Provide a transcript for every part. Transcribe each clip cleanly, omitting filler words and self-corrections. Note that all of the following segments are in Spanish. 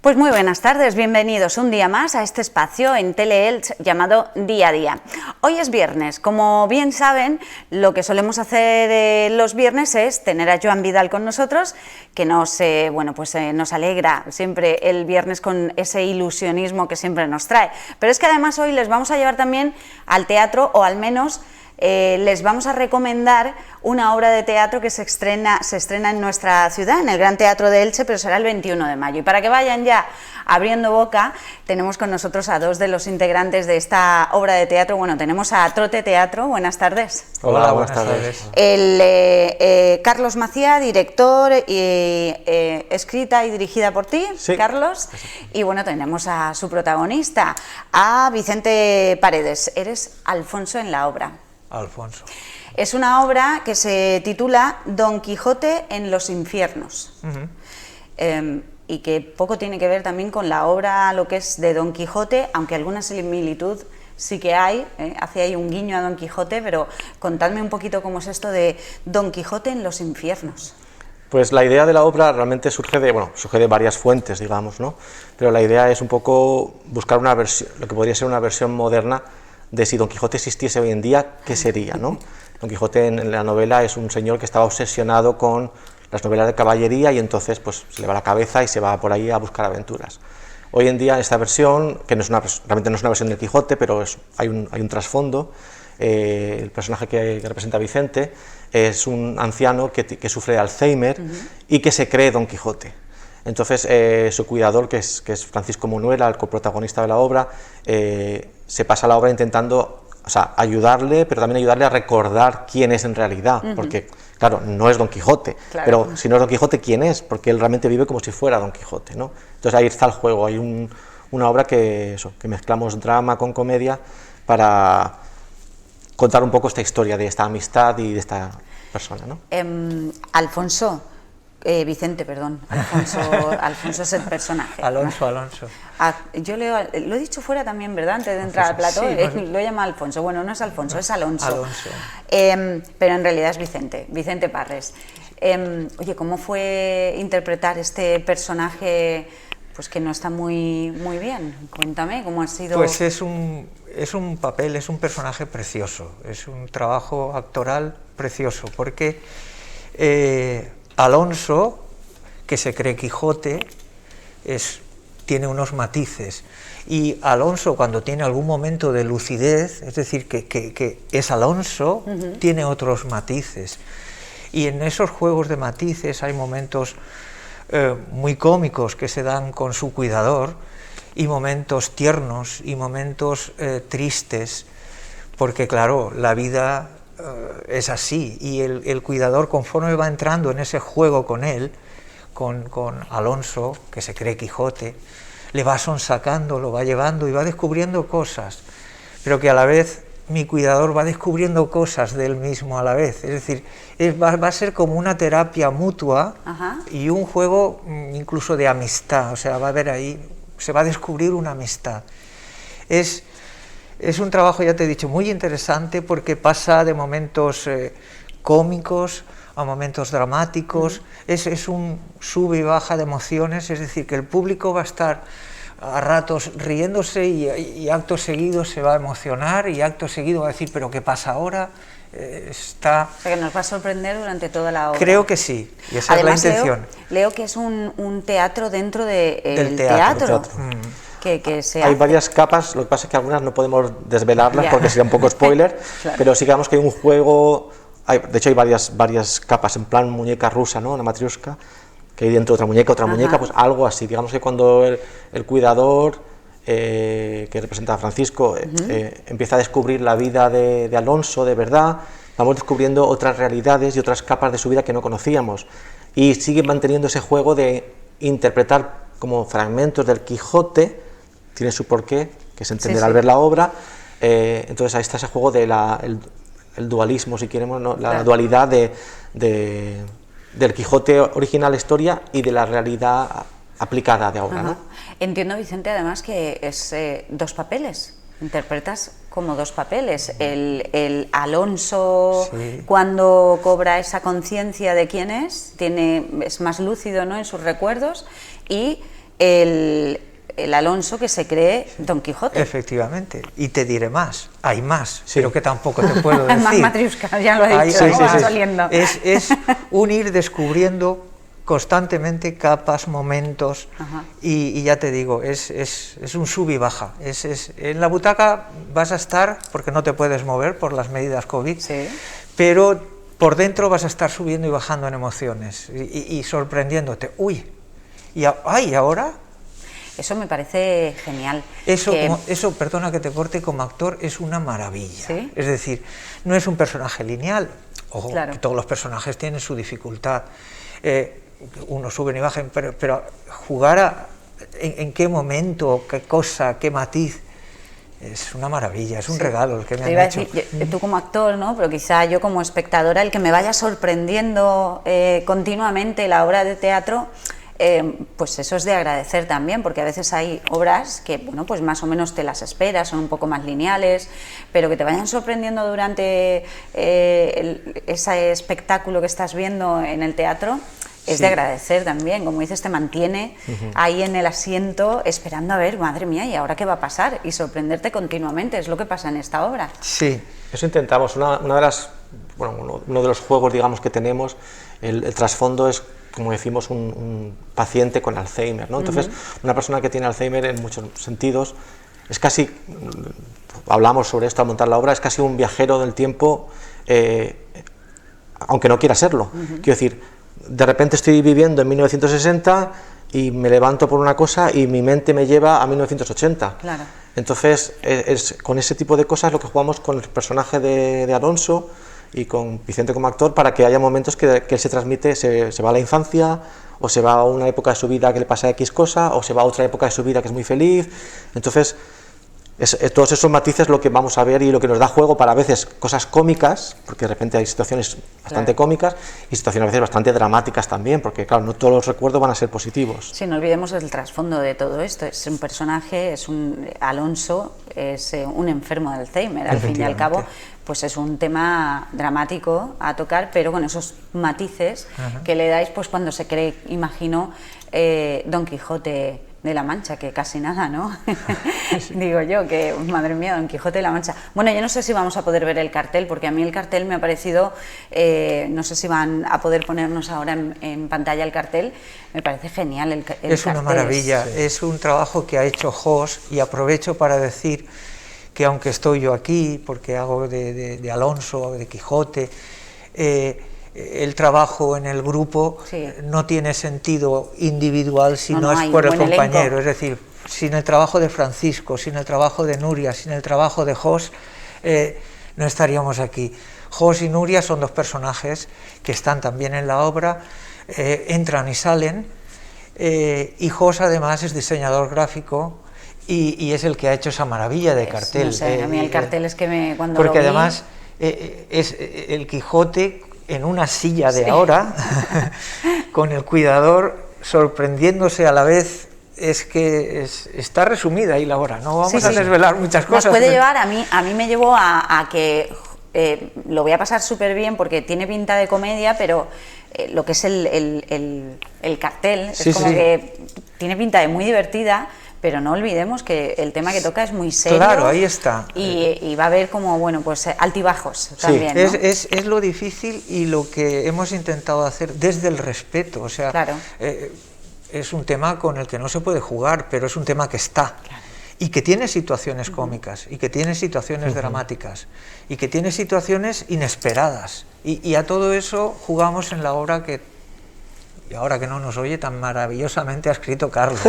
Pues muy buenas tardes, bienvenidos un día más a este espacio en Tele-Elche llamado Día a Día. Hoy es viernes, como bien saben, lo que solemos hacer los viernes es tener a Joan Vidal con nosotros, que nos alegra siempre el viernes con ese ilusionismo que siempre nos trae. Pero es que además hoy les vamos a llevar también al teatro, o al menos les vamos a recomendar una obra de teatro que se estrena en nuestra ciudad, en el Gran Teatro de Elche, pero será el 21 de mayo. Y para que vayan ya abriendo boca, tenemos con nosotros a dos de los integrantes de esta obra de teatro. Bueno, tenemos a Trote Teatro. Buenas tardes. Hola, buenas tardes. Carlos Macía, director, escrita y dirigida por ti, sí. Carlos. Y bueno, tenemos a su protagonista, a Vicente Paredes. Eres Alfonso en la obra. Alfonso. Es una obra que se titula Don Quijote en los infiernos. Y que poco tiene que ver también con la obra, lo que es de Don Quijote, aunque alguna similitud sí que hay, hace ahí un guiño a Don Quijote, pero contadme un poquito cómo es esto de Don Quijote en los infiernos. Pues la idea de la obra realmente surge de varias fuentes, digamos, ¿no? Pero la idea es un poco buscar una versión, lo que podría ser una versión moderna de si Don Quijote existiese hoy en día, ¿qué sería, no? Don Quijote en la novela es un señor que estaba obsesionado con las novelas de caballería y entonces pues se le va la cabeza y se va por ahí a buscar aventuras. Hoy en día esta versión, que realmente no es una versión del Quijote, pero hay un trasfondo, el personaje que representa a Vicente es un anciano que sufre de Alzheimer y que se cree Don Quijote. Entonces su cuidador, que es Francisco Monuela, el coprotagonista de la obra, se pasa la obra intentando ayudarle, pero también ayudarle a recordar quién es en realidad, porque claro, no es Don Quijote, claro. Pero si no es Don Quijote, ¿quién es? Porque él realmente vive como si fuera Don Quijote, ¿no? Entonces ahí está el juego, hay una obra que mezclamos drama con comedia para contar un poco esta historia de esta amistad y de esta persona, ¿no? Vicente, perdón, Alfonso es el personaje. Alonso. Yo lo he dicho fuera también, ¿verdad? Antes de entrar al plató, sí, lo he llamado Alfonso. Bueno, no es Alfonso, es Alonso. Pero en realidad es Vicente Parres. Oye, ¿cómo fue interpretar este personaje pues que no está muy bien? Cuéntame, ¿cómo ha sido? Pues es un papel, es un personaje precioso, es un trabajo actoral precioso, porque Alonso, que se cree Quijote, tiene unos matices, y Alonso, cuando tiene algún momento de lucidez, es decir, que es Alonso, tiene otros matices, y en esos juegos de matices hay momentos muy cómicos que se dan con su cuidador, y momentos tiernos, y momentos tristes, porque claro, la vida es así, y el cuidador, conforme va entrando en ese juego con él, con Alonso, que se cree Quijote, le va sonsacando, lo va llevando y va descubriendo cosas, pero que a la vez mi cuidador va descubriendo cosas de él mismo a la vez, es decir, va a ser como una terapia mutua. Ajá. Y un juego incluso de amistad, o sea, va a haber ahí, se va a descubrir una amistad. Es un trabajo, ya te he dicho, muy interesante, porque pasa de momentos cómicos a momentos dramáticos, es un sube y baja de emociones, es decir, que el público va a estar a ratos riéndose y acto seguido se va a emocionar y acto seguido va a decir, ¿pero qué pasa ahora? O sea, que nos va a sorprender durante toda la obra. Creo que sí, y esa además, es la intención. Leo que es un teatro dentro del teatro. Hay varias capas, lo que pasa es que algunas no podemos desvelarlas porque sería un poco spoiler, claro. Pero sí, digamos que hay un juego, de hecho hay varias capas, en plan muñeca rusa, ¿no? Una matrioshka, que hay dentro otra muñeca, pues algo así. Digamos que cuando el cuidador, que representa a Francisco, empieza a descubrir la vida de Alonso de verdad, vamos descubriendo otras realidades y otras capas de su vida que no conocíamos, y sigue manteniendo ese juego de interpretar como fragmentos del Quijote. Tiene su porqué, que se entenderá al ver la obra. Entonces ahí está ese juego de el dualismo, si queremos, ¿no? La dualidad del Quijote original historia y de la realidad aplicada de ahora, ¿no? Entiendo, Vicente, además que es dos papeles. Interpretas como dos papeles, el Alonso, sí, cuando cobra esa conciencia de quién es más lúcido, ¿no?, en sus recuerdos, y el Alonso que se cree Don Quijote. Efectivamente, y te diré más, hay más, pero que tampoco te puedo decir. Más Matriuska, ya lo he dicho, va saliendo. Es un ir descubriendo constantemente capas, momentos, y ya te digo, es un sub y baja. En la butaca vas a estar, porque no te puedes mover por las medidas COVID, pero por dentro vas a estar subiendo y bajando en emociones, y sorprendiéndote. Uy, y ahora... Eso me parece genial. Eso, perdona que te corte, como actor es una maravilla. ¿Sí? Es decir, no es un personaje lineal. Ojo, claro, que todos los personajes tienen su dificultad. Unos suben y bajan, pero jugar en qué momento, qué cosa, qué matiz, es una maravilla, es un regalo el que me han hecho. Tú como actor, ¿no? Pero quizá yo como espectadora, el que me vaya sorprendiendo continuamente la obra de teatro... pues eso es de agradecer también, porque a veces hay obras que, bueno, pues más o menos te las esperas, son un poco más lineales, pero que te vayan sorprendiendo durante ese espectáculo que estás viendo en el teatro, es de agradecer también. Como dices, te mantiene ahí en el asiento esperando a ver, madre mía, ¿y ahora qué va a pasar? Y sorprenderte continuamente, es lo que pasa en esta obra. Sí, eso intentamos. Una de las, bueno, uno de los juegos, digamos, que tenemos, el trasfondo es, como decimos, un paciente con Alzheimer, ¿no? Entonces, una persona que tiene Alzheimer en muchos sentidos es casi, hablamos sobre esto al montar la obra, es casi un viajero del tiempo, aunque no quiera serlo. Quiero decir, de repente estoy viviendo en 1960 y me levanto por una cosa y mi mente me lleva a 1980. Claro. Entonces, con ese tipo de cosas lo que jugamos con el personaje de Alonso y con Vicente como actor, para que haya momentos que él se transmite, se va a la infancia, o se va a una época de su vida que le pasa X cosa, o se va a otra época de su vida que es muy feliz. Entonces, todos esos matices lo que vamos a ver y lo que nos da juego para a veces cosas cómicas, porque de repente hay situaciones bastante cómicas y situaciones a veces bastante dramáticas también, porque claro, no todos los recuerdos van a ser positivos. Sí, no olvidemos el trasfondo de todo esto. Es un personaje, Alonso es un enfermo de Alzheimer, al fin y al cabo, pues es un tema dramático a tocar, pero con esos matices que le dais, pues cuando se cree, imagino, Don Quijote de la Mancha, que casi nada, ¿no? Digo yo, que madre mía, Don Quijote de la Mancha. Bueno, yo no sé si vamos a poder ver el cartel, porque a mí el cartel me ha parecido, no sé si van a poder ponernos ahora en pantalla el cartel, me parece genial el cartel. Es una maravilla, es un trabajo que ha hecho Jos, y aprovecho para decir que aunque estoy yo aquí, porque hago de Alonso, de Quijote, el trabajo en el grupo no tiene sentido individual si no es por el compañero. Es decir, sin el trabajo de Francisco, sin el trabajo de Nuria, sin el trabajo de Jos, no estaríamos aquí. Jos y Nuria son dos personajes que están también en la obra, entran y salen, y Jos además es diseñador gráfico y es el que ha hecho esa maravilla de cartel. No sé, a mí el cartel es que cuando porque lo vi... además es el Quijote en una silla de ahora, con el cuidador sorprendiéndose a la vez. Es que está resumida ahí la obra, no vamos a desvelar muchas cosas. Nos puede llevar, a mí me llevó a que lo voy a pasar súper bien, porque tiene pinta de comedia, pero lo que es el cartel es como que tiene pinta de muy divertida, pero no olvidemos que el tema que toca es muy serio. Claro, ahí está. Y va a haber como, bueno, pues altibajos también, ¿no? Es lo difícil y lo que hemos intentado hacer desde el respeto, o sea, es un tema con el que no se puede jugar, pero es un tema que está, y que tiene situaciones cómicas, y que tiene situaciones dramáticas, y que tiene situaciones inesperadas, y a todo eso jugamos en la obra que, y ahora que no nos oye, tan maravillosamente ha escrito Carlos.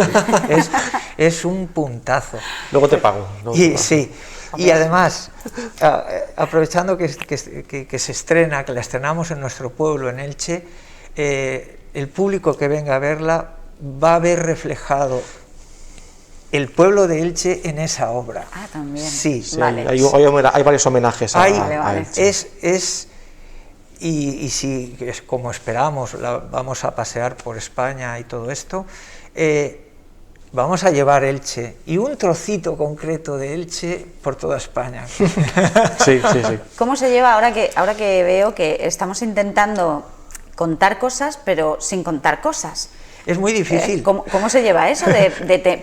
Es un puntazo. Luego te pago. Sí, y además, aprovechando que se estrena, que la estrenamos en nuestro pueblo, en Elche, el público que venga a verla va a ver reflejado el pueblo de Elche en esa obra. Ah, también. Sí, vale. Hay varios homenajes a Elche. Y si, como esperamos, vamos a pasear por España y todo esto, vamos a llevar Elche y un trocito concreto de Elche por toda España. Sí. ¿Cómo se lleva ahora que veo que estamos intentando contar cosas, pero sin contar cosas? Es muy difícil. ¿Cómo se lleva eso?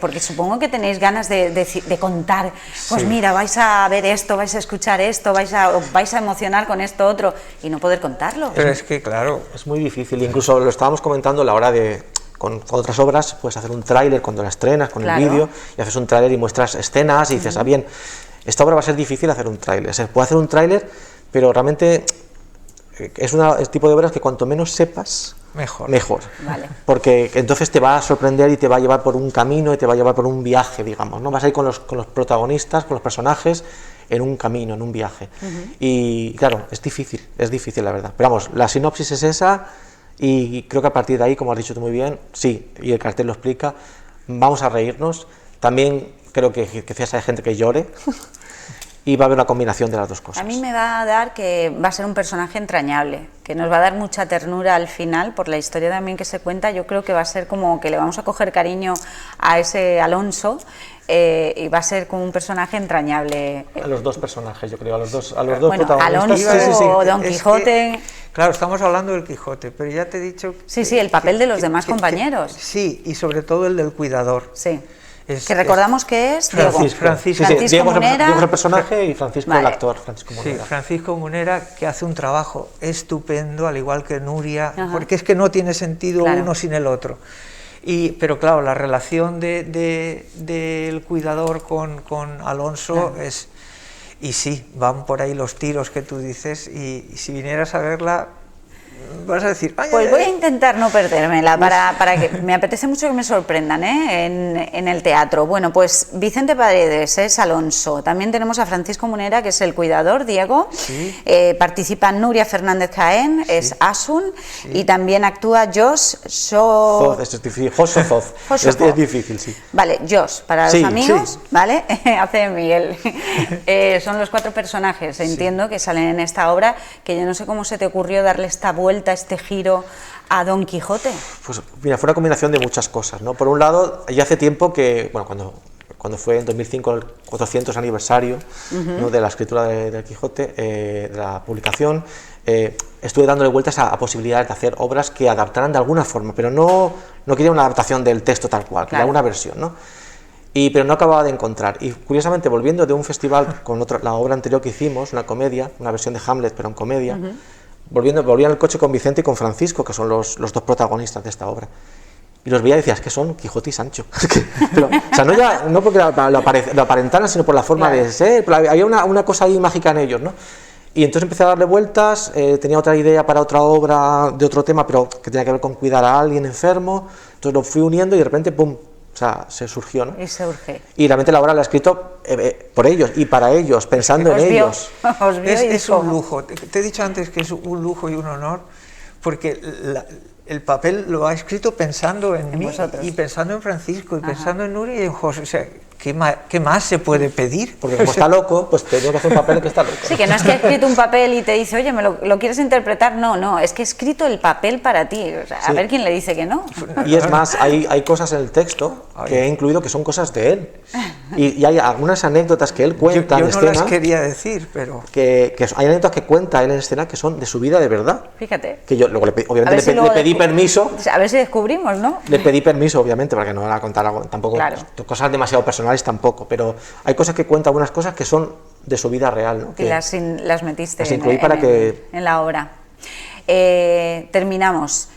Porque supongo que tenéis ganas de contar, pues Sí. mira, vais a ver esto, vais a escuchar esto, os vais a emocionar con esto otro, y no poder contarlo. Pero es que, claro, Es muy difícil, incluso lo estábamos comentando a la hora de, con otras obras, puedes hacer un tráiler cuando la estrenas, con Claro. el vídeo, y haces un tráiler y muestras escenas y dices, ah, bien, esta obra va a ser difícil hacer un tráiler. Se puede hacer un tráiler, pero realmente es el tipo de obras que cuanto menos sepas, mejor. Vale. Porque entonces te va a sorprender y te va a llevar por un camino y te va a llevar por un viaje, digamos, ¿no? Vas a ir con los protagonistas, con los personajes, en un camino, en un viaje. Y claro, es difícil la verdad. Pero vamos, la sinopsis es esa y creo que a partir de ahí, como has dicho tú muy bien, sí, y el cartel lo explica, vamos a reírnos. También creo que quizás hay gente que llore y va a haber una combinación de las dos cosas. A mí me va a dar que va a ser un personaje entrañable, que nos va a dar mucha ternura al final por la historia también que se cuenta. Yo creo que va a ser como que le vamos a coger cariño a ese Alonso y va a ser como un personaje entrañable. A los dos personajes, yo creo, a los dos Bueno, protagonistas. Alonso o Don Es Quijote. que, claro, estamos hablando del Quijote, pero ya te he dicho... Sí, el papel de los demás compañeros. Sí, y sobre todo el del cuidador. Sí. Es- Que recordamos que es Diego. Francisco. Sí, Diego Munera. es el personaje y Francisco Vale. el actor, Francisco Sí, Munera. Francisco Munera, que hace un trabajo estupendo, al igual que Nuria, Ajá. porque es que no tiene sentido Claro. uno sin el otro. Pero claro, la relación del cuidador con Alonso Claro. es... Y sí, van por ahí los tiros que tú dices, y si vinieras a verla, vas a decir... "Ay, Pues ay, voy a ay". intentármela para que me apetece mucho que me sorprendan en el teatro. Bueno, pues Vicente Paredes es Alonso, también tenemos a Francisco Munera, que es el cuidador, Diego, Sí. participa Nuria Fernández Jaén, es Asun, y también actúa Josh Zoz, es difícil. Joso Zoz. Joso Zoz. Es difícil, sí. Vale, Josh, para los Sí, amigos, sí. ¿vale? Hace Miguel. Son los 4 personajes, entiendo, que salen en esta obra, que yo no sé cómo se te ocurrió darle esta vuelta, este giro a Don Quijote. Pues mira, fue una combinación de muchas cosas, ¿no? Por un lado, ya hace tiempo que, bueno, cuando fue en 2005 el 400 aniversario, ¿no?, de la escritura del Quijote, de la publicación, estuve dándole vueltas a posibilidades de hacer obras que adaptaran de alguna forma, pero no quería una adaptación del texto tal cual, quería Claro. una versión, ¿no? Pero no acababa de encontrar. Y curiosamente, volviendo de un festival con la obra anterior que hicimos, una comedia, una versión de Hamlet, pero en comedia, volví en el coche con Vicente y con Francisco, que son los dos protagonistas de esta obra. Y los veía y decía, es que son Quijote y Sancho. Pero, o sea, no porque lo aparentaran, sino por la forma Claro. de ser. Pero había una cosa ahí mágica en ellos, ¿no? Y entonces empecé a darle vueltas, tenía otra idea para otra obra de otro tema, pero que tenía que ver con cuidar a alguien enfermo. Entonces lo fui uniendo y de repente, ¡pum!, o sea, se surgió, ¿no? Y se urge. Y realmente la obra la he escrito por ellos y para ellos, pensando en Os vio, ellos. os vio y Es dijo, un lujo. Te he dicho antes que es un lujo y un honor, porque el papel lo ha escrito pensando en mí, vosotros. y pensando en Francisco, y pensando en Nuria y en José. O sea, ¿qué más se puede pedir? Porque como está loco, pues tengo que hacer un papel que está loco. Sí, que no es que ha escrito un papel y te dice, oye, ¿lo quieres interpretar? No, es que he escrito el papel para ti. O sea, a Sí. ver quién le dice que no. Y es más, hay cosas en el texto que he incluido que son cosas de él. Y hay algunas anécdotas que él cuenta Yo en no escena, las quería decir, pero... hay anécdotas que cuenta él en escena que son de su vida de verdad. Fíjate. Que yo luego A obviamente ver si le luego pedí permiso. A ver si descubrimos, ¿no? Le pedí permiso, obviamente, para que no era contar algo tampoco, Claro. cosas demasiado personales tampoco, pero hay cosas que cuenta, algunas cosas que son de su vida real, ¿no? Y Que- las metiste las incluí para en la obra. Terminamos.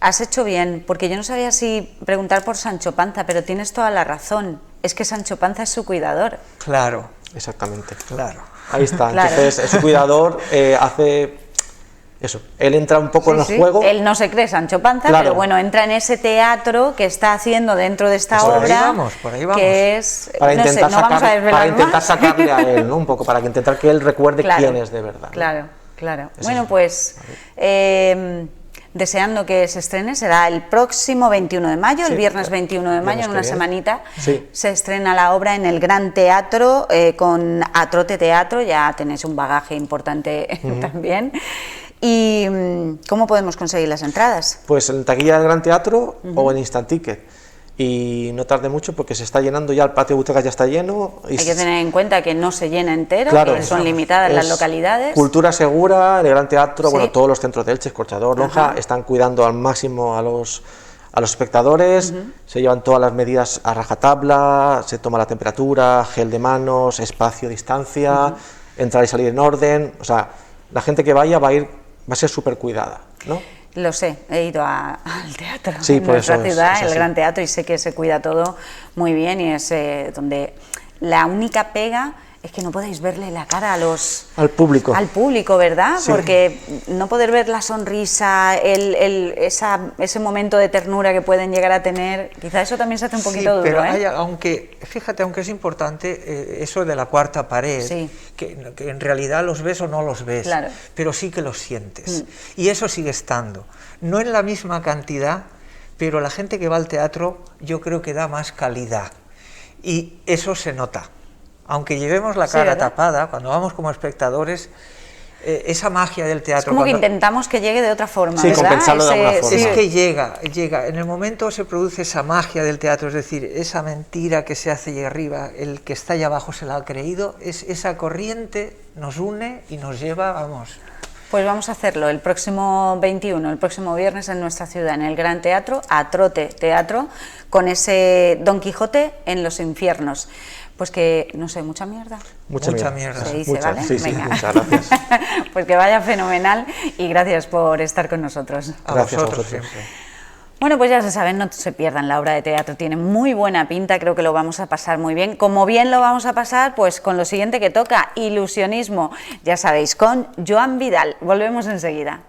Has hecho bien, porque yo no sabía si preguntar por Sancho Panza, pero tienes toda la razón. Es que Sancho Panza es su cuidador. Claro, Exactamente. claro. Ahí está. Claro. Entonces, su cuidador hace eso. Él entra un poco en el Sí, juego. él no se cree Sancho Panza, Claro. pero bueno, entra en ese teatro que está haciendo dentro de esta Por ahí obra. por ahí vamos. Que es. para no sé, intentar, no vamos a para desvelar intentar más. sacarle a él, ¿no? Un poco, para que intentar que él recuerde Claro, quién es de verdad, ¿no? Claro, claro. Eso Bueno, es. pues deseando que se estrene, será el próximo 21 de mayo, Sí, el viernes 21 de mayo, viernes en que una viene. semanita. Sí. Se estrena la obra en el Gran Teatro con Atrote Teatro, ya tenéis un bagaje importante también. ¿Y cómo podemos conseguir las entradas? Pues en taquilla del Gran Teatro o en Instant Ticket. Y no tarde mucho porque se está llenando ya, el patio de butacas ya está lleno. Y Hay que tener en cuenta que no se llena entero, Claro, que son limitadas las es localidades. Cultura segura, el Gran Teatro, Sí. bueno, todos los centros de Elche, Escorchador, Lonja, Ajá. están cuidando al máximo a los A los espectadores se llevan todas las medidas a rajatabla, se toma la temperatura, gel de manos, espacio, distancia, entrar y salir en orden. O sea, la gente que vaya va a ser súper cuidada, ¿no? Lo sé, he ido al teatro Sí, en por nuestra eso ciudad, es el así. Gran Teatro, y sé que se cuida todo muy bien, y es donde la única pega es que no podéis verle la cara Al público. al público, ¿verdad? Sí. Porque no poder ver la sonrisa, ese momento de ternura que pueden llegar a tener, quizá eso también se hace un poquito duro, pero ¿eh? aunque, fíjate, aunque es importante eso de la cuarta pared, Sí. que en realidad los ves o no los ves, Claro. pero sí que los sientes. Y eso sigue estando. No en la misma cantidad, pero la gente que va al teatro yo creo que da más calidad. Y eso se nota. Aunque llevemos la Sí, cara ¿verdad? tapada, cuando vamos como espectadores, esa magia del Es teatro... como que cuando- intentamos que llegue de otra forma, Sí, ¿verdad? compensarlo de alguna forma. Es sí. que llega, en el momento se produce esa magia del teatro, es decir, esa mentira que se hace allá arriba, el que está allá abajo se la ha creído, esa corriente nos une y nos lleva, vamos... Pues vamos a hacerlo el próximo 21, el próximo viernes en nuestra ciudad, en el Gran Teatro, a Trote Teatro, con ese Don Quijote en los infiernos. Pues que, no sé, mucha mierda. Mucha mierda. Se dice, Mucha, ¿vale? sí, sí, Venga. muchas gracias. Pues que vaya fenomenal y gracias por estar con nosotros. A Gracias a vosotros vosotros. siempre. Bueno, pues ya se saben, no se pierdan la obra de teatro, tiene muy buena pinta, creo que lo vamos a pasar muy bien. Como bien lo vamos a pasar, pues con lo siguiente que toca, ilusionismo, ya sabéis, con Joan Vidal. Volvemos enseguida.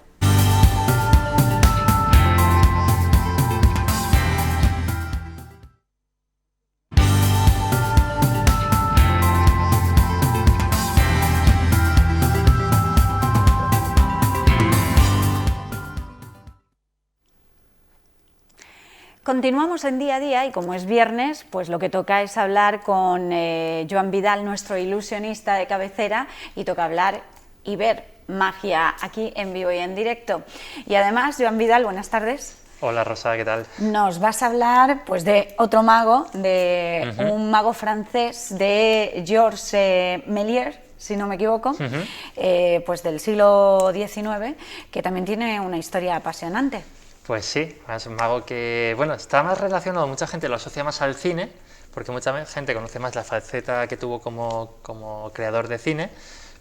Continuamos en día a día y como es viernes, pues lo que toca es hablar con Joan Vidal, nuestro ilusionista de cabecera, y toca hablar y ver magia aquí en vivo y en directo. Y además, Joan Vidal, buenas tardes. Hola Rosa, ¿qué tal? Nos vas a hablar pues de otro mago, de un mago francés, de Georges Méliès, si no me equivoco, pues del siglo XIX, que también tiene una historia apasionante. Pues sí, es un mago que, bueno, está más relacionado, mucha gente lo asocia más al cine, porque mucha gente conoce más la faceta que tuvo como creador de cine,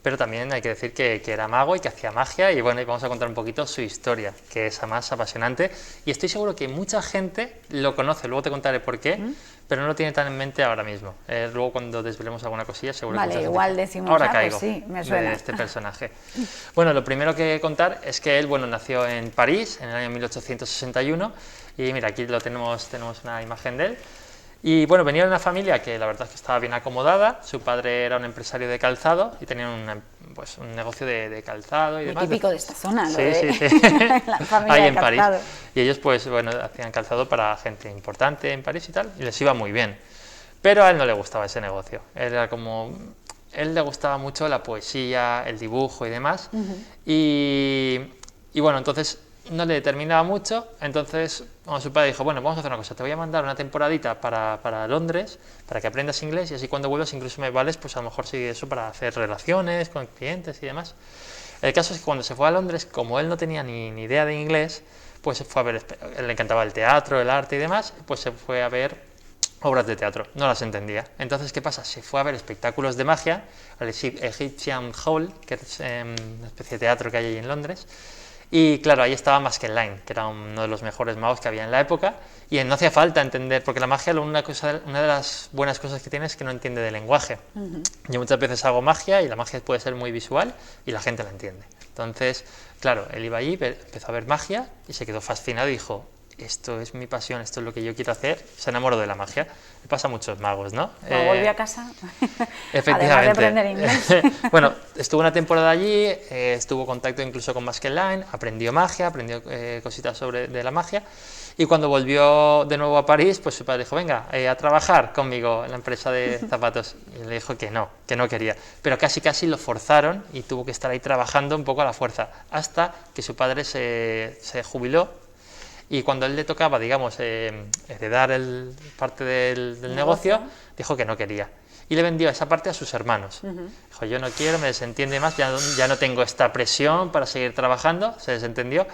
pero también hay que decir que era mago y que hacía magia, y bueno, y vamos a contar un poquito su historia, que es además apasionante, y estoy seguro que mucha gente lo conoce, luego te contaré por qué, pero no lo tiene tan en mente ahora mismo. Luego cuando desvelemos alguna cosilla, seguro Vale, que mucha gente igual dice, decimos, ahora ah, pues caigo sí, me suena. de este personaje. Bueno, lo primero que contar es que él, bueno, nació en París en el año 1861, y mira, aquí tenemos una imagen de él. Y bueno, venía de una familia que la verdad es que estaba bien acomodada. Su padre era un empresario de calzado y tenía un negocio de calzado y Muy demás. típico de esta zona, Sí, lo de sí, sí. la familia Ahí de en París. calzado. Y ellos pues bueno, hacían calzado para gente importante en París y tal, y les iba muy bien. Pero a él no le gustaba ese negocio. Él le gustaba mucho la poesía, el dibujo y demás. Y bueno, entonces no le determinaba mucho, entonces su padre dijo, bueno, vamos a hacer una cosa, te voy a mandar una temporadita para Londres, para que aprendas inglés, y así cuando vuelvas incluso me vales, pues a lo mejor sigue eso para hacer relaciones con clientes y demás. El caso es que cuando se fue a Londres, como él no tenía ni idea de inglés, pues se fue a ver, él le encantaba el teatro, el arte y demás, pues se fue a ver obras de teatro, no las entendía. Entonces, ¿qué pasa? Se fue a ver espectáculos de magia, al Egyptian Hall, que es una especie de teatro que hay ahí en Londres. Y claro, ahí estaba Maskelyne, que era uno de los mejores magos que había en la época, y no hacía falta entender, porque la magia, una de las buenas cosas que tiene es que no entiende de lenguaje. Yo muchas veces hago magia y la magia puede ser muy visual y la gente la entiende. Entonces, claro, él iba allí, empezó a ver magia y se quedó fascinado y dijo, esto es mi pasión, esto es lo que yo quiero hacer. Se enamoró de la magia. Le pasa a muchos magos, ¿no? Cuando volvió a casa, Efectivamente. además de aprender inglés. Bueno, estuvo una temporada allí, estuvo en contacto incluso con Maskelyne, aprendió magia, aprendió cositas de la magia, y cuando volvió de nuevo a París, pues su padre dijo, venga, a trabajar conmigo en la empresa de zapatos, y le dijo que no quería, pero casi lo forzaron y tuvo que estar ahí trabajando un poco a la fuerza, hasta que su padre se jubiló. Y cuando a él le tocaba, digamos, heredar parte del negocio, dijo que no quería. Y le vendió esa parte a sus hermanos. Dijo, yo no quiero, me desentiende más, ya no tengo esta presión para seguir trabajando, se desentendió.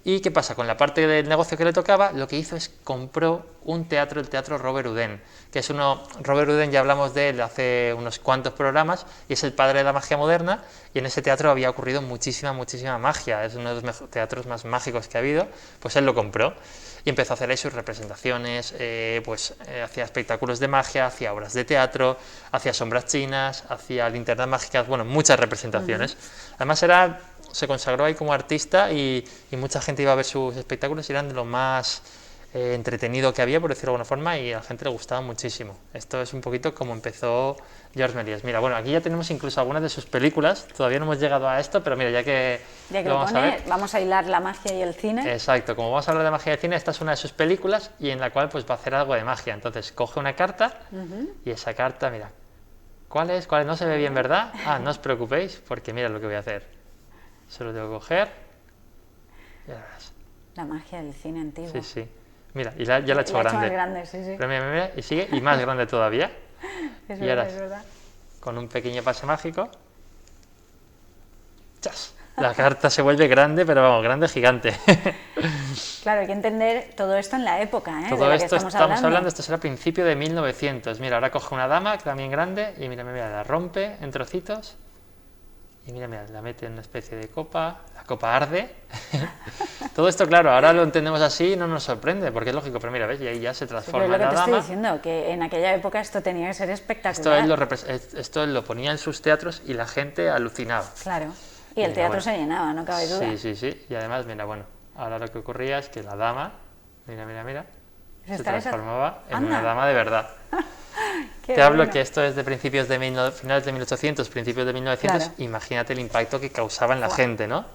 ¿Y qué pasa? Con la parte del negocio que le tocaba, lo que hizo es compró un teatro, el Teatro Robert Houdin, que es Robert Houdin ya hablamos de él hace unos cuantos programas, y es el padre de la magia moderna, y en ese teatro había ocurrido muchísima magia, es uno de los teatros más mágicos que ha habido, pues él lo compró, y empezó a hacer ahí sus representaciones, hacía espectáculos de magia, hacía obras de teatro, hacía sombras chinas, hacía linternas mágicas, bueno, muchas representaciones. Además se consagró ahí como artista y mucha gente iba a ver sus espectáculos y eran de lo más entretenido que había, por decirlo de alguna forma, y a la gente le gustaba muchísimo. Esto es un poquito como empezó Georges Méliès. Mira, bueno, aquí ya tenemos incluso algunas de sus películas, todavía no hemos llegado a esto, pero mira, ya que lo vamos a ver, vamos a hilar la magia y el cine. Exacto, como vamos a hablar de magia y de cine, esta es una de sus películas y en la cual pues va a hacer algo de magia. Entonces coge una carta y esa carta, mira, ¿cuál es? No se ve bien, ¿verdad? No os preocupéis, porque mira lo que voy a hacer. Solo tengo que coger y ahora verás. La magia del cine antiguo. Sí, sí. Mira, y ya la he hecho grande. Más grande, sí, sí. Pero mira, y sigue, y más grande todavía. Es y verdad, ahora, es verdad. con un pequeño pase mágico, ¡chas! La carta se vuelve grande, pero vamos, grande, gigante. Claro, hay que entender todo esto en la época, ¿eh? Todo de la esto que estamos hablando. esto será a principio de 1900. Mira, ahora coge una dama, también grande, y mira, la rompe en trocitos. Y mira, la mete en una especie de copa, la copa arde. Todo esto, claro, ahora lo entendemos así y no nos sorprende, porque es lógico, pero mira, ¿ves? Y ahí ya se transforma en la dama. Lo que te estoy diciendo, que en aquella época esto tenía que ser espectacular. Esto él lo ponía en sus teatros y la gente alucinaba. Claro, y el teatro se llenaba, no cabe duda. Sí, y además, mira, bueno, ahora lo que ocurría es que la dama, mira, se transformaba en una dama de verdad. Te hablo que esto es de finales de 1800, principios de 1900, claro. Imagínate el impacto que causaba en la gente, ¿no?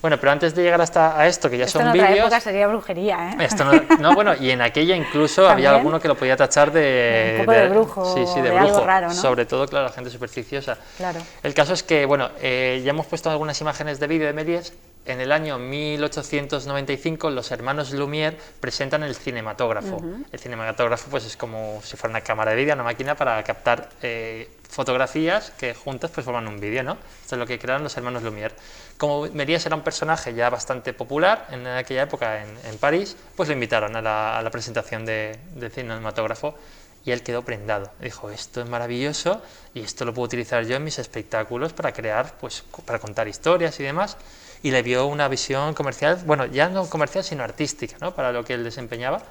Bueno, pero antes de llegar a esto, que ya son vídeos... en otra época sería brujería, ¿eh? Esto no, bueno, y en aquella incluso había alguno que lo podía tachar de... Un poco de brujo, sí, de brujo, algo raro, ¿no? Sobre todo, claro, la gente supersticiosa. Claro. El caso es que, bueno, ya hemos puesto algunas imágenes de vídeo de Méliès. En el año 1895 los hermanos Lumière presentan el cinematógrafo. El cinematógrafo pues es como si fuera una cámara de vídeo, una máquina para captar fotografías que juntas pues forman un vídeo, ¿no? Esto es lo que crearon los hermanos Lumière. Como Méliès era un personaje ya bastante popular en aquella época en París, pues lo invitaron a la presentación del cinematógrafo y él quedó prendado. Dijo, esto es maravilloso y esto lo puedo utilizar yo en mis espectáculos para crear, pues para contar historias y demás. Y le vio una visión comercial, bueno, ya no comercial, sino artística, ¿no? Para lo que él desempeñaba.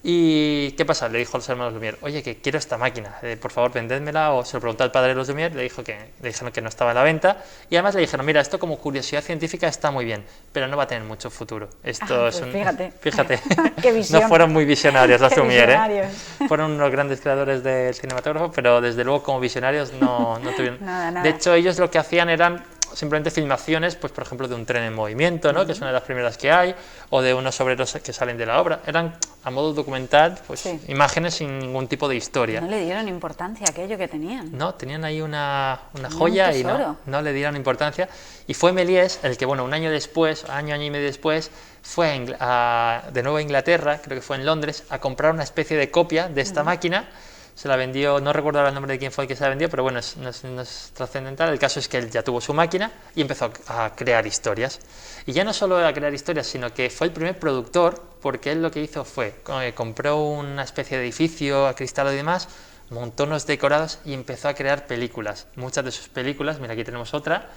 ¿Y qué pasa? Le dijo a los hermanos Lumière, oye, que quiero esta máquina, por favor, vendédmela, o se lo preguntó al padre de los Lumière, le dijeron que no estaba en la venta, y además le dijeron, mira, esto como curiosidad científica está muy bien, pero no va a tener mucho futuro. Esto es fíjate, Qué visión. No fueron muy visionarios los Lumière, ¿eh? Fueron unos grandes creadores del cinematógrafo, pero desde luego como visionarios no tuvieron... Nada. De hecho, ellos lo que hacían eran simplemente filmaciones, pues por ejemplo de un tren en movimiento, ¿no? Que es una de las primeras que hay, o de unos obreros que salen de la obra. Eran a modo documental, pues imágenes sin ningún tipo de historia. No le dieron importancia a aquello que tenían. No, tenían ahí una joya y no le dieron importancia. Y fue Méliès el que, bueno, un año después, año y medio después, fue de nuevo a Inglaterra, creo que fue en Londres, a comprar una especie de copia de esta máquina. Se la vendió, no recuerdo ahora el nombre de quién fue el que se la vendió, pero bueno, no es trascendental. El caso es que él ya tuvo su máquina y empezó a crear historias. Y ya no solo a crear historias, sino que fue el primer productor, porque él lo que hizo fue, compró una especie de edificio acristalado y demás, montó unos decorados y empezó a crear películas. Muchas de sus películas, mira aquí tenemos otra,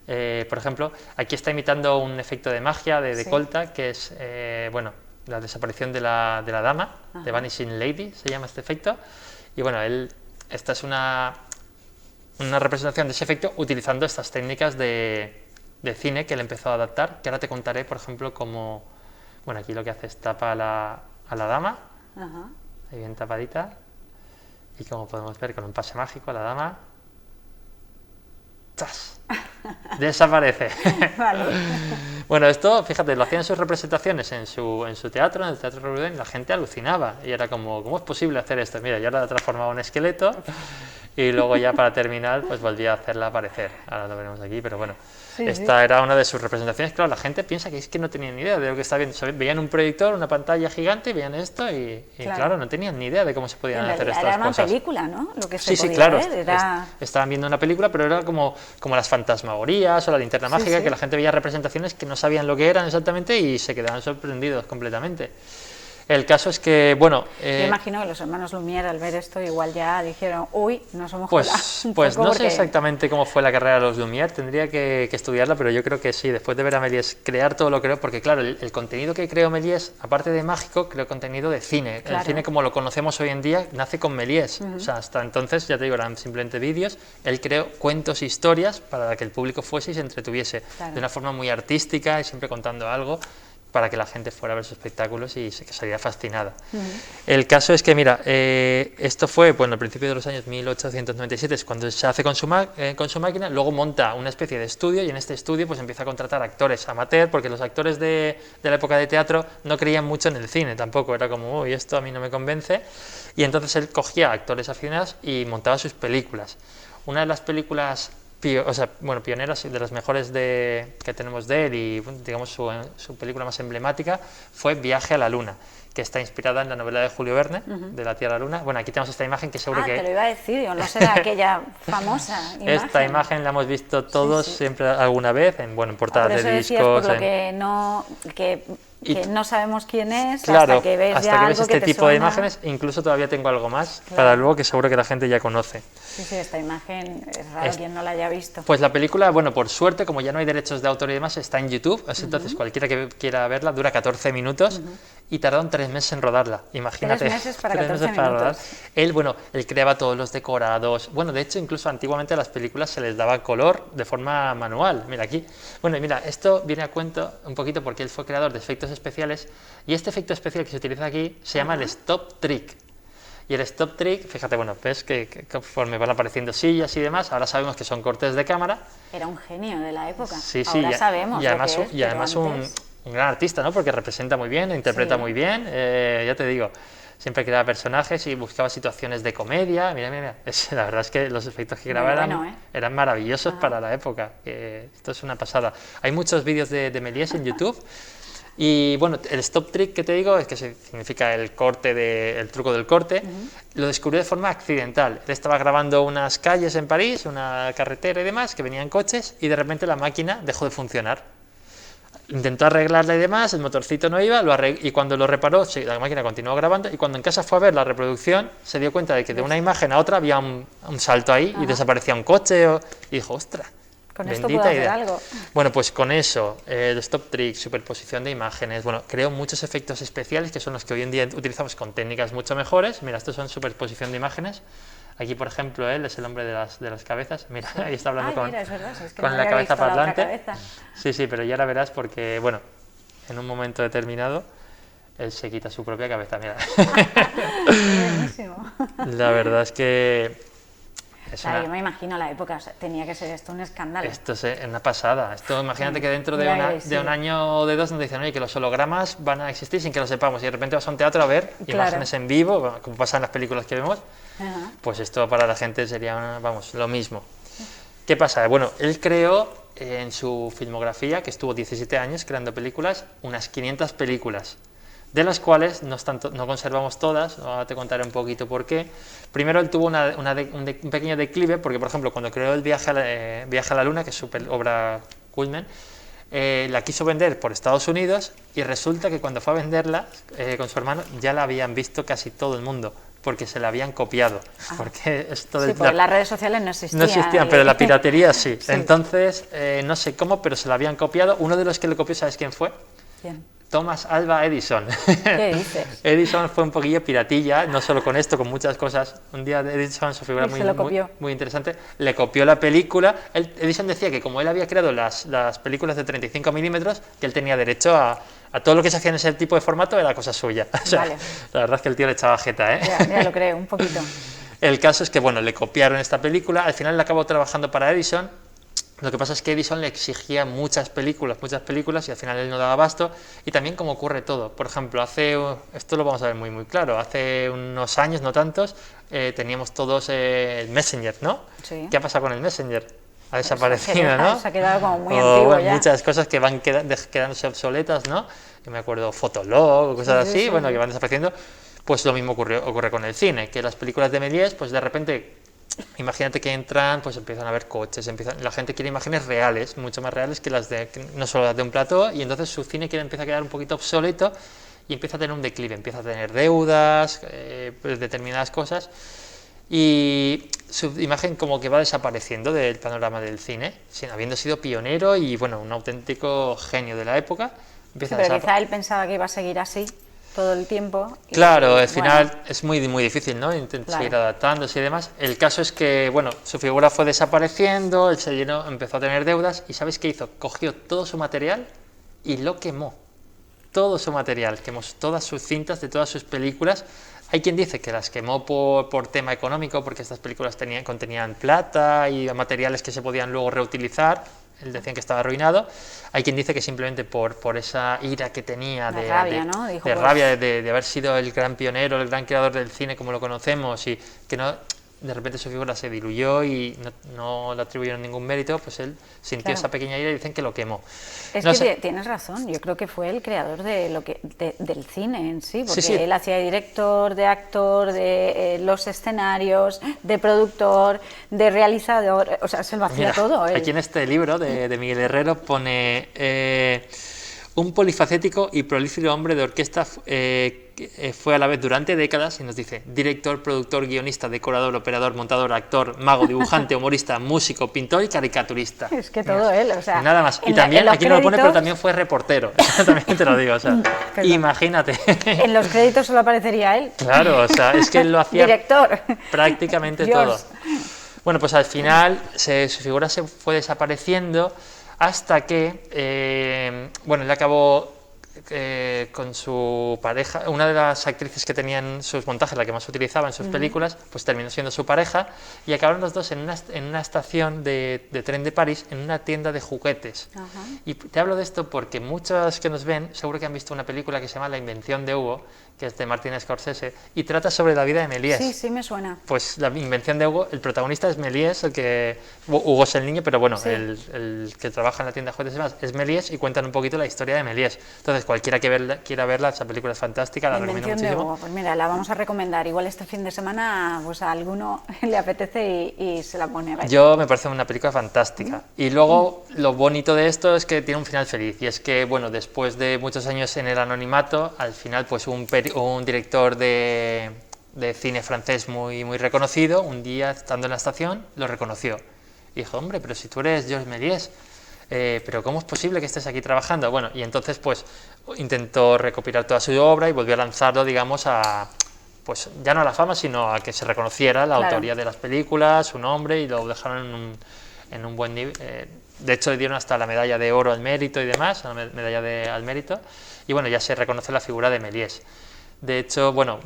por ejemplo, aquí está imitando un efecto de magia de Colta, que es, bueno, la desaparición de la dama, de Vanishing Lady, se llama este efecto. Y bueno, esta es una representación de ese efecto utilizando estas técnicas de cine que él empezó a adaptar, que ahora te contaré, por ejemplo, cómo... Bueno, aquí lo que hace es tapa a la dama, ahí bien tapadita, y como podemos ver con un pase mágico, la dama... ¡Zas! Desaparece. Vale. Bueno, esto, fíjate, lo hacían sus representaciones en su teatro, en el Teatro Robert Houdin, y la gente alucinaba. Y era como, ¿cómo es posible hacer esto? Mira, yo ahora la transformaba en esqueleto y luego ya para terminar, pues volvía a hacerla aparecer. Ahora lo veremos aquí, pero bueno. Esta era una de sus representaciones. Claro, la gente piensa que es que no tenían ni idea de lo que está viendo. Veían un proyector, una pantalla gigante, y veían esto y claro, no tenían ni idea de cómo se podían hacer estas cosas. Era una película, ¿no? Lo que se podía claro. ver, estaban viendo una película, pero era como las fantasmagorías o la linterna mágica, que la gente veía representaciones que no sabían lo que eran exactamente y se quedaron sorprendidos completamente. El caso es que, bueno... Yo imagino que los hermanos Lumière al ver esto igual ya dijeron, uy, no somos Pues no porque... sé exactamente cómo fue la carrera de los Lumière, tendría que estudiarla, pero yo creo que sí, después de ver a Méliès crear todo lo que creó, porque claro, el contenido que creó Méliès, aparte de mágico, creó contenido de cine. Claro. El cine como lo conocemos hoy en día nace con Méliès, o sea, hasta entonces, ya te digo, eran simplemente vídeos, él creó cuentos, historias, para que el público fuese y se entretuviese, Claro. de una forma muy artística y siempre contando algo, para que la gente fuera a ver sus espectáculos y que saliera fascinada. El caso es que, mira, esto fue, bueno, al principio de los años 1897, es cuando se hace con su máquina, luego monta una especie de estudio y en este estudio pues empieza a contratar actores amateur, porque los actores de la época de teatro no creían mucho en el cine tampoco, era como, uy, esto a mí no me convence, y entonces él cogía actores aficionados y montaba sus películas. Una de las películas pioneras, de las mejores que tenemos de él y digamos su película más emblemática fue Viaje a la Luna, que está inspirada en la novela de Julio Verne, de La Tierra a la Luna. Bueno, aquí tenemos esta imagen que seguro que... te lo iba a decir, no será aquella famosa imagen. Esta imagen la hemos visto todos siempre alguna vez, en portadas por eso de decías, discos... por lo que no sabemos quién es, claro, hasta que ves hasta ya que algo ves este que te tipo de suena. imágenes, incluso todavía tengo algo más Claro. para luego que seguro que la gente ya conoce. Sí, esta imagen es raro quien no la haya visto. Pues la película, bueno, por suerte, como ya no hay derechos de autor y demás, está en YouTube, entonces cualquiera que quiera verla, dura 14 minutos y tardaron 3 meses en rodarla, imagínate. 3 meses para 3 14 meses para rodar. minutos. Él creaba todos los decorados, de hecho, incluso antiguamente a las películas se les daba color de forma manual, mira aquí. Bueno, y mira, esto viene a cuento un poquito porque él fue creador de efectos especiales y este efecto especial que se utiliza aquí se llama el stop trick. Y el stop trick, fíjate, ves que conforme van apareciendo sillas y demás, ahora sabemos que son cortes de cámara. Era un genio de la época. Sí, Ahora sabemos y además, lo que es, y además pero un antes... gran artista, ¿no? Porque representa muy bien, interpreta Sí. muy bien, ya te digo, siempre creaba personajes y buscaba situaciones de comedia. Mira, la verdad es que los efectos que Muy grababa bueno, eran maravillosos para la época, esto es una pasada. Hay muchos vídeos de Méliès en YouTube. Y el stop trick que te digo es que significa el truco del corte, lo descubrió de forma accidental. Él estaba grabando unas calles en París, una carretera y demás, que venían coches y de repente la máquina dejó de funcionar. Intentó arreglarla y demás, el motorcito no iba, y cuando lo reparó, la máquina continuó grabando y cuando en casa fue a ver la reproducción se dio cuenta de que de una imagen a otra había un salto ahí y desaparecía un coche y dijo, ostras. Con esto puedo hacer algo. Bueno, pues con eso, el stop trick, superposición de imágenes, creó muchos efectos especiales que son los que hoy en día utilizamos con técnicas mucho mejores. Mira, estos son superposición de imágenes. Aquí, por ejemplo, él es el hombre de las cabezas. Mira, ahí está hablando mira, es verdad, es que con no la había cabeza visto la otra parlante. cabeza. Sí, pero ya la verás porque, en un momento determinado, él se quita su propia cabeza. Mira. Buenísimo. La verdad es que... Claro, yo me imagino la época, tenía que ser esto un escándalo. Esto es una pasada. Esto, imagínate que dentro de un año o de 2 nos dicen, oye, que los hologramas van a existir sin que lo sepamos y de repente vas a un teatro a ver imágenes en vivo, como pasa en las películas que vemos, pues esto para la gente sería, lo mismo. ¿Qué pasa? Él creó en su filmografía, que estuvo 17 años creando películas, unas 500 películas, de las cuales no conservamos todas, ahora te contaré un poquito por qué. Primero él tuvo un pequeño declive, porque por ejemplo cuando creó el Viaje a la Luna, que es su obra culmen, la quiso vender por Estados Unidos y resulta que cuando fue a venderla con su hermano ya la habían visto casi todo el mundo, porque se la habían copiado. Porque esto porque las redes sociales no existían. No existían, pero la piratería sí. Sí. Entonces, no sé cómo, pero se la habían copiado. Uno de los que le copió, ¿sabes quién fue? ¿Quién? Thomas Alva Edison. ¿Qué dices? Edison fue un poquillo piratilla, no solo con esto, con muchas cosas. Un día Edison, su figura muy interesante, le copió la película. Edison decía que como él había creado las películas de 35 milímetros, que él tenía derecho a todo lo que se hacía en ese tipo de formato, era cosa suya. O sea, vale. La verdad es que el tío le echaba jeta, ¿eh? Ya lo creo, un poquito. El caso es que, le copiaron esta película, al final le acabó trabajando para Edison. Lo que pasa es que Edison le exigía muchas películas y al final él no daba abasto, y también como ocurre todo. Por ejemplo, esto lo vamos a ver muy muy claro, hace unos años, no tantos, teníamos todos el Messenger, ¿no? Sí. ¿Qué ha pasado con el Messenger? Ha desaparecido, ¿no? Se ha quedado como muy antiguo ya. Muchas cosas que van quedándose obsoletas, ¿no? Yo me acuerdo Fotolog, cosas así, que van desapareciendo. Pues lo mismo ocurre con el cine, que las películas de Méliès, pues de repente imagínate que entran, pues empiezan a ver coches, la gente quiere imágenes reales, mucho más reales que no solo las de un plató, y entonces su cine empieza a quedar un poquito obsoleto y empieza a tener un declive, empieza a tener deudas, pues determinadas cosas, y su imagen como que va desapareciendo del panorama del cine, sin habiendo sido pionero y bueno, un auténtico genio de la época. Sí, pero quizá él pensaba que iba a seguir así todo el tiempo. Claro, al final es muy difícil, ¿no? Intentar seguir Claro. adaptándose y demás. El caso es que, bueno, su figura fue desapareciendo, él se llenó, empezó a tener deudas y ¿sabéis qué hizo? Cogió todo su material y lo quemó. Todo su material, quemó todas sus cintas de todas sus películas. Hay quien dice que las quemó por tema económico, porque estas películas contenían plata y materiales que se podían luego reutilizar. Él decía que estaba arruinado. Hay quien dice que simplemente por esa ira que tenía De rabia, ¿no? Dijo, de pues, rabia de haber sido el gran pionero, el gran creador del cine como lo conocemos, y que no, de repente su figura se diluyó y no le atribuyeron ningún mérito, pues él sintió Claro. esa pequeña ira y dicen que lo quemó. Es No que sé. tienes razón, yo creo que fue el creador de del cine en sí, porque Sí. él hacía de director, de actor, de los escenarios, de productor, de realizador, o sea, se lo hacía Mira, todo él. aquí en este libro de Miguel Herrero pone un polifacético y prolífico hombre de orquesta fue a la vez durante décadas, y nos dice director, productor, guionista, decorador, operador, montador, actor, mago, dibujante, humorista, músico, pintor y caricaturista. Es que todo él, o sea... Nada más. Y en también, los aquí no lo pone, pero créditos- también fue reportero. Eso también te lo digo, o sea, Perdón. imagínate. En los créditos solo aparecería él. Claro, o sea, es que él lo hacía Director. prácticamente Dios. todo. Bueno, pues al final su figura se fue desapareciendo hasta que, bueno, él acabó con su pareja, una de las actrices que tenía en sus montajes, la que más utilizaba en sus películas, pues terminó siendo su pareja, y acabaron los dos en una estación de tren de París, en una tienda de juguetes. Ajá. Y te hablo de esto porque muchos que nos ven seguro que han visto una película que se llama La invención de Hugo, que es de Martin Scorsese, y trata sobre la vida de Méliès. Sí, sí me suena. Pues la invención de Hugo, el protagonista es Méliès, Hugo es el niño, pero bueno, Sí. el que trabaja en la tienda de juguetes y demás es Méliès, y cuentan un poquito la historia de Méliès. Entonces, cualquiera que quiera verla, esa película es fantástica, la La recomiendo invención de muchísimo. Hugo, pues mira, la vamos a recomendar. Igual este fin de semana pues a alguno le apetece y se la pone a ver. Yo me parece una película fantástica. Y luego lo bonito de esto es que tiene un final feliz. Y es que, bueno, después de muchos años en el anonimato, al final pues un director de cine francés muy reconocido, un día estando en la estación, lo reconoció. Y dijo, hombre, pero si tú eres Georges Méliès, pero ¿cómo es posible que estés aquí trabajando? Bueno, y entonces pues intentó recopilar toda su obra y volvió a lanzarlo, digamos, pues ya no a la fama, sino a que se reconociera la Claro. autoría de las películas, su nombre, y lo dejaron en un buen nivel. De hecho, le dieron hasta la medalla de oro al mérito y demás, la medalla al mérito, y bueno, ya se reconoce la figura de Méliès. De hecho, bueno,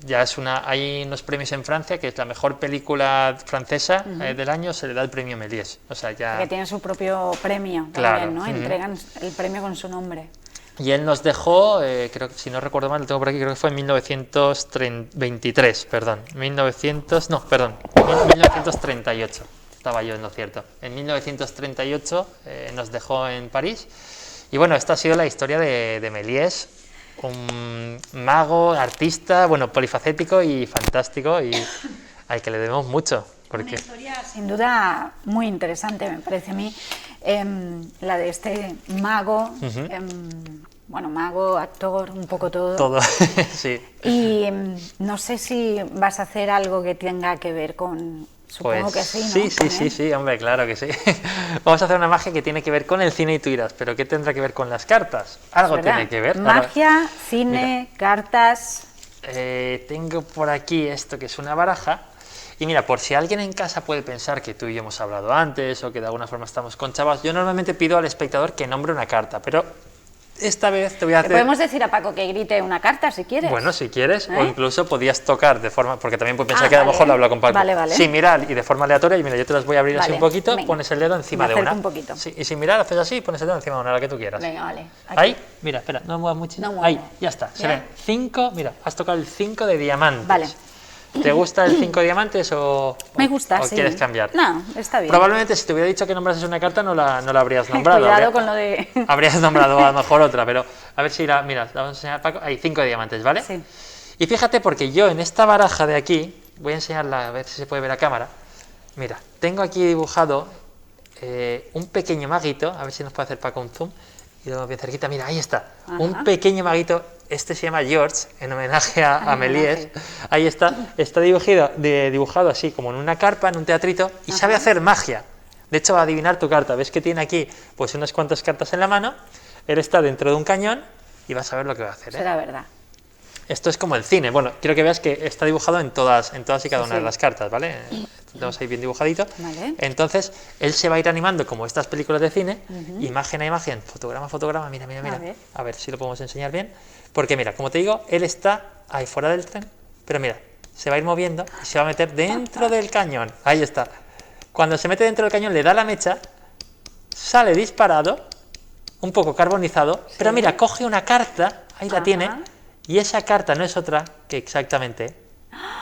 ya hay unos premios en Francia, que es la mejor película francesa del año, se le da el premio Méliès. O sea, ya... Que tiene su propio premio Claro. también, ¿no? Ujú. Entregan el premio con su nombre. Y él nos dejó, creo que si no recuerdo mal, lo tengo por aquí, creo que fue en 1923, perdón. 1938. Estaba yo en lo cierto. En 1938 nos dejó en París. Y bueno, esta ha sido la historia de Méliès, un mago, artista, bueno, polifacético y fantástico, y al que le debemos mucho. Una Porque historia sin duda muy interesante, me parece a mí, la de este mago, bueno, mago, actor, un poco todo. todo, sí. Y no sé si vas a hacer algo que tenga que ver con... Supongo Pues, que sí, ¿no? sí, Con él. sí, hombre, claro que sí. Vamos a hacer una magia que tiene que ver con el cine, y tú dirás, ¿pero qué tendrá que ver con las cartas? Algo ¿Verdad? tiene que ver. Ahora, Magia, cine, cartas... tengo por aquí esto que es una baraja. Y mira, por si alguien en casa puede pensar que tú y yo hemos hablado antes, o que de alguna forma estamos conchavados, yo normalmente pido al espectador que nombre una carta, pero esta vez te voy a Le hacer... podemos decir a Paco que grite una carta si quieres. Bueno, si quieres, o ¿Eh? incluso podías tocar de forma, porque también puedes pensar Ah, que a lo vale. mejor lo hablo con Paco. Vale, vale. Sin mirar y de forma aleatoria, y mira, yo te las voy a abrir así Vale, un poquito, venga. pones el dedo encima Me de acerco una. un poquito. Sí, y sin mirar, haces así y pones el dedo encima de una, la que tú quieras. Venga, vale. Aquí. Ahí, mira, espera, no muevas mucho. No muevo. Ahí, ya está, se ¿Ya? ven 5, mira, has tocado el 5 de diamantes. Vale. ¿Te gusta el 5 de diamantes o, Me gusta, o sí. quieres cambiar? No, está bien. Probablemente si te hubiera dicho que nombrases una carta no la habrías nombrado. Cuidado con lo de... Habrías nombrado a lo mejor otra, pero a ver si mira, la vamos a enseñar a Paco. Hay 5 de diamantes, ¿vale? Sí. Y fíjate, porque yo en esta baraja de aquí, voy a enseñarla a ver si se puede ver a cámara, Mira, tengo aquí dibujado un pequeño maguito, a ver si nos puede hacer Paco un zoom, y luego bien cerquita, mira, ahí está, un pequeño maguito, este se llama George, en homenaje a Méliès, ahí está dibujado así, como en una carpa, en un teatrito, y sabe hacer magia. De hecho, va a adivinar tu carta, ves que tiene aquí pues unas cuantas cartas en la mano, él está dentro de un cañón, y vas a ver lo que va a hacer. Será verdad. Esto es como el cine. Bueno, quiero que veas que está dibujado en todas y cada una de las cartas, ¿vale? Tenemos ahí bien dibujadito. Vale. Entonces, él se va a ir animando como estas películas de cine, imagen a imagen, fotograma a fotograma, mira. A ver si lo podemos enseñar bien. Porque mira, como te digo, él está ahí fuera del tren, pero mira, se va a ir moviendo y se va a meter dentro del cañón. Ahí está. Cuando se mete dentro del cañón, le da la mecha, sale disparado, un poco carbonizado, pero mira, coge una carta, ahí la tiene. Y esa carta no es otra que exactamente,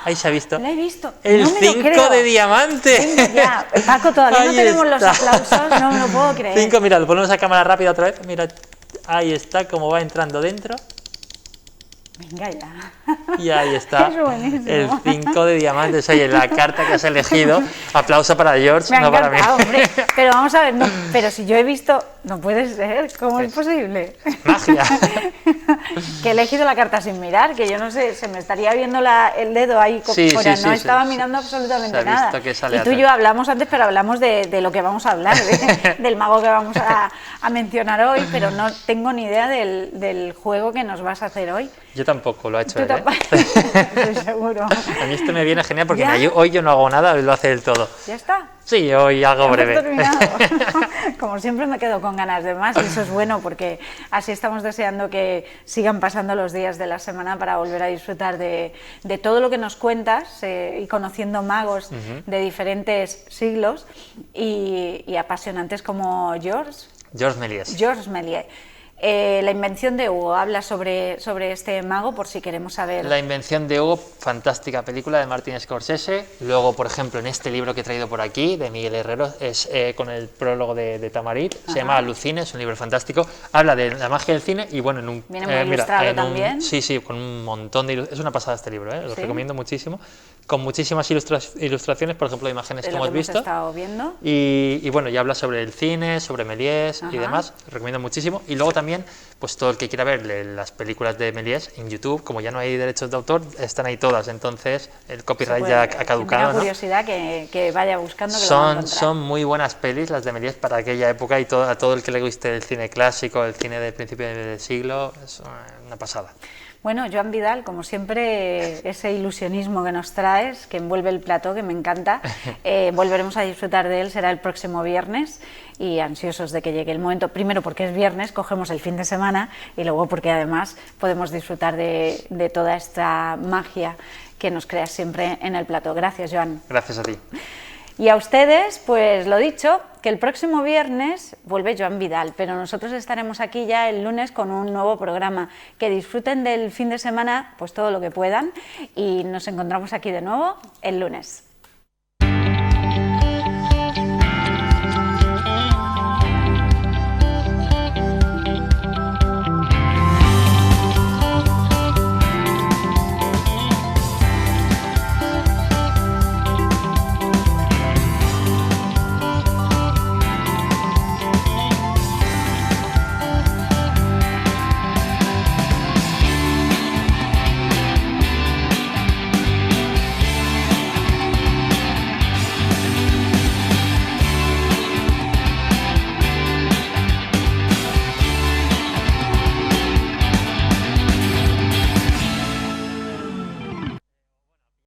ahí se ha visto, la he visto. el No me lo 5 creo. de diamante. Venga, ya. Paco, todavía no Ahí tenemos los está. aplausos, no me lo puedo creer. 5, mira, lo ponemos a cámara rápida otra vez, mira, ahí está como va entrando dentro. Venga ya. Y ahí está, Es buenísimo. el 5 de diamantes. Oye, la carta que has elegido, aplauso para George, Me ha no para mí. encantado, hombre. Pero vamos a ver, no, pero si yo he visto, no puede ser, ¿cómo es posible? Magia. Que he elegido la carta sin mirar, que yo no sé, se me estaría viendo el dedo ahí Sí, fuera, sí, no sí, estaba sí. mirando absolutamente Se ha visto nada. que es Y tú y aleatorio. yo hablamos antes, pero hablamos de lo que vamos a hablar, del mago que vamos a mencionar hoy, pero no tengo ni idea del juego que nos vas a hacer hoy. Yo tampoco lo he hecho Tú él, ¿eh? tampoco, estoy seguro. A mí esto me viene genial porque ¿Ya? hoy yo no hago nada, hoy lo hace él todo. ¿Ya está? Sí, hoy algo Hemos breve. terminado. Como siempre me quedo con ganas de más y eso es bueno porque así estamos deseando que sigan pasando los días de la semana para volver a disfrutar de todo lo que nos cuentas y conociendo magos de diferentes siglos y apasionantes como George Méliès. La invención de Hugo, habla sobre este mago por si queremos saber. La invención de Hugo, fantástica película de Martin Scorsese. Luego, por ejemplo, en este libro que he traído por aquí, de Miguel Herrero, es con el prólogo de Tamarit, se llama Alucine, es un libro fantástico. Habla de la magia del cine y bueno, Viene muy ilustrado también. Sí, con un montón de ilustraciones. Es una pasada este libro, lo ¿Sí? recomiendo muchísimo. Con muchísimas ilustraciones, por ejemplo, de imágenes De que lo hemos visto. Estado viendo. Y bueno, ya habla sobre el cine, sobre Méliès y demás, recomiendo muchísimo. Y luego también, pues todo el que quiera ver las películas de Méliès en YouTube, como ya no hay derechos de autor, están ahí todas, entonces el copyright ya ha caducado, ¿no? Curiosidad que vaya buscando. Son muy buenas pelis las de Méliès para aquella época y a todo el que le guste el cine clásico, el cine del principio del siglo, es una pasada. Bueno, Joan Vidal, como siempre, ese ilusionismo que nos traes, que envuelve el plató, que me encanta, volveremos a disfrutar de él, será el próximo viernes y ansiosos de que llegue el momento, primero porque es viernes, cogemos el fin de semana y luego porque además podemos disfrutar de toda esta magia que nos creas siempre en el plató. Gracias, Joan. Gracias a ti. Y a ustedes, pues lo dicho, que el próximo viernes vuelve Joan Vidal, pero nosotros estaremos aquí ya el lunes con un nuevo programa. Que disfruten del fin de semana, pues todo lo que puedan, y nos encontramos aquí de nuevo el lunes.